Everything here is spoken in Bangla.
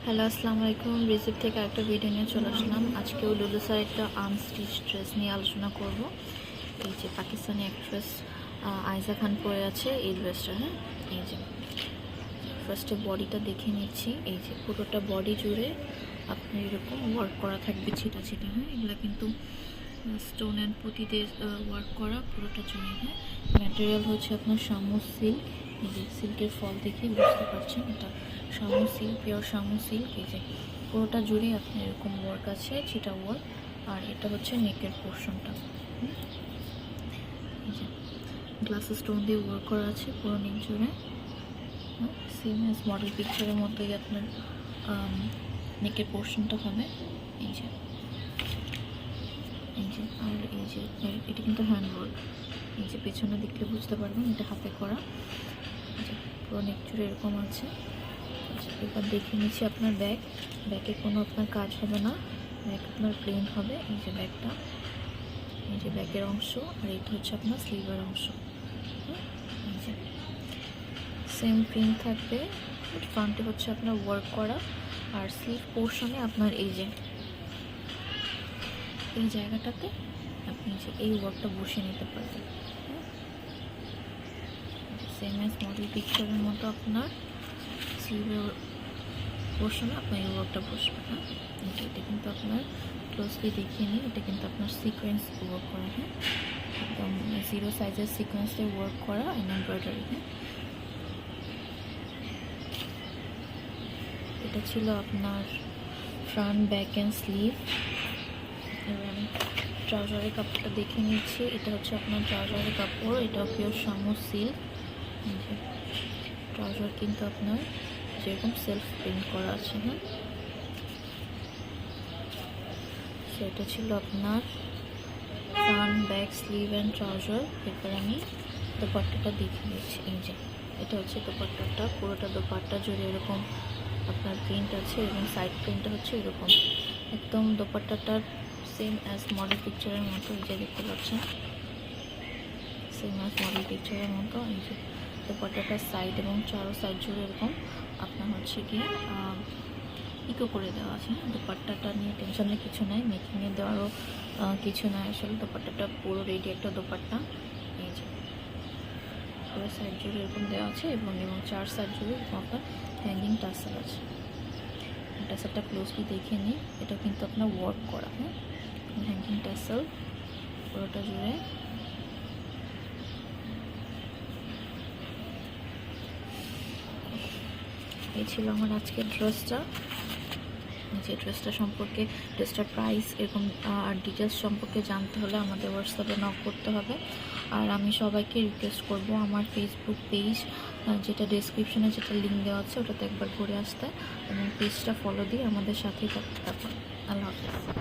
হ্যালো, আসসালামু আলাইকুম। রিসিপ থেকে একটা ভিডিও নিয়ে চলে আসলাম। আজকেও লুলুসার একটা আনস্টিচ ড্রেস নিয়ে আলোচনা করব। এই যে পাকিস্তানি অ্যাক্ট্রেস আয়েশা খান পরে আছে এই ড্রেসটা। হ্যাঁ, এই যে ফার্স্টে বডিটা দেখে নিচ্ছি। এই যে পুরোটা বডি জুড়ে আপনার এরকম ওয়ার্ক করা থাকবে ছিটা ছিটা। হ্যাঁ, এগুলো কিন্তু স্টোন অ্যান্ড পুঁতি দিয়ে ওয়ার্ক করা পুরোটা জুড়ে। হ্যাঁ, ম্যাটেরিয়াল হচ্ছে আপনার শামু সিল্ক। এই যে সিল্কের ফল দেখে বুঝতে পারছেন এটা Shamu silk, pure Shamu silk. এই যে পুরোটা জুড়ে আপনার এরকম ওয়ার্ক আছে, ছিটা ওয়ার্ক। আর এটা হচ্ছে নেকের পোর্শনটা। এই যে গ্লাস স্টোন দিয়ে ওয়ার্ক করা আছে পুরো নেক জুড়ে। সেম অ্যাজ মডেল পিকচারের মতোই আপনার নেকের পোর্শনটা হবে। এই যে আর এই যে এটা কিন্তু হ্যান্ড ওয়ার্ক। এই যে পেছনে দেখলে বুঝতে পারবেন এটা হাতে করা। এই যে পুরো নেক জুড়ে এরকম আছে। এবার দেখে নিচ্ছি আপনার ব্যাগে কোনো আপনার কাজ হবে না, ব্যাগ আপনার প্লেন হবে। এই যে ব্যাগটা, এই যে ব্যাগের অংশ, আর এটা হচ্ছে আপনার স্লিভের অংশ। এই যে সেম প্রিন্ট থাকবে, ফ্রন্টে হচ্ছে আপনার ওয়ার্ক করা। আর স্লিভ পোর্শনে আপনার এই যে এই জায়গাটাতে আপনি যে এই ওয়ার্কটা বসিয়ে নিতে পারবেন। সেম অ্যাজ মডেল পিকচারের মতো আপনার স্লিভের পোর্শনে আপনার এই ওয়ার্কটা বসবে। হ্যাঁ, এটা কিন্তু আপনার ক্লোজলি দেখিয়ে নিই, এটা কিন্তু আপনার সিকোয়েন্স ওয়ার্ক করা। হ্যাঁ, একদম 0 সাইজের সিকোয়েন্সে ওয়ার্ক করা এমব্রয়ডারি। হ্যাঁ, এটা ছিল আপনার ফ্রন্ট, ব্যাক অ্যান্ড স্লিভ। এবার আমি ট্রাউজারের কাপড়টা দেখে নিচ্ছি। এটা হচ্ছে আপনার ট্রাউজারের কাপড়, এটা পিওর শামু সিল্ক। ট্রাউজার কিন্তু আপনার যেরকম সেলফ প্রিন্ট করা আছে। হ্যাঁ, সো এটা ছিল আপনার front, back, sleeve and trouser. এরপর আমি দোপাট্টাটা দেখে নিচ্ছি। এই যে এটা হচ্ছে দোপাট্টাটা, পুরোটা দোপাট্টা জুড়ে এরকম আপনার প্রিন্ট আছে এবং সাইড প্রিন্টটা হচ্ছে এরকম একদম দোপাট্টাটার সেম অ্যাজ মডেল পিকচারের মতো। এই যে দেখতে পাচ্ছেন সেম অ্যাজ মডেল পিকচারের মতো। এই যে দোপাট্টাটার সাইড এবং চারো সাইড জুড়ে এরকম আপনার হচ্ছে গিয়ে ইকো করে দেওয়া আছে। দোপাট্টাটা নিয়ে টেনশনের কিছু নাই, মেকিংয়ে দেওয়ারও কিছু নাই। আসলে দোপাট্টাটা পুরো রেডি একটা দোপাট্টা। এই যে পুরো সাইড জুড়ে এরকম দেওয়া আছে এবং চার সাইড জুড়ে আপনার হ্যাঙ্গিং টাসেল আছে। টাসেলটা ক্লোজলি দেখে নিই, এটা কিন্তু আপনার ওয়ার্ক করা। হ্যাঁ, হ্যাঙ্গিং টাসেল পুরোটা জুড়ে। এই ছিল আমার আজকের ড্রেসটা। যে ড্রেসটা সম্পর্কে, ড্রেসটার প্রাইস এরকম আর ডিটেলস সম্পর্কে জানতে হলে আমাদের হোয়াটসঅ্যাপে নক করতে হবে। আর আমি সবাইকে রিকোয়েস্ট করব আমার ফেসবুক পেজ, যেটা ডেসক্রিপশনে যেটা লিঙ্ক দেওয়া আছে ওটাতে একবার ঘুরে আসতে এবং পেজটা ফলো দিয়ে আমাদের সাথেই থাকতে। আল্লাহ হাফেজ।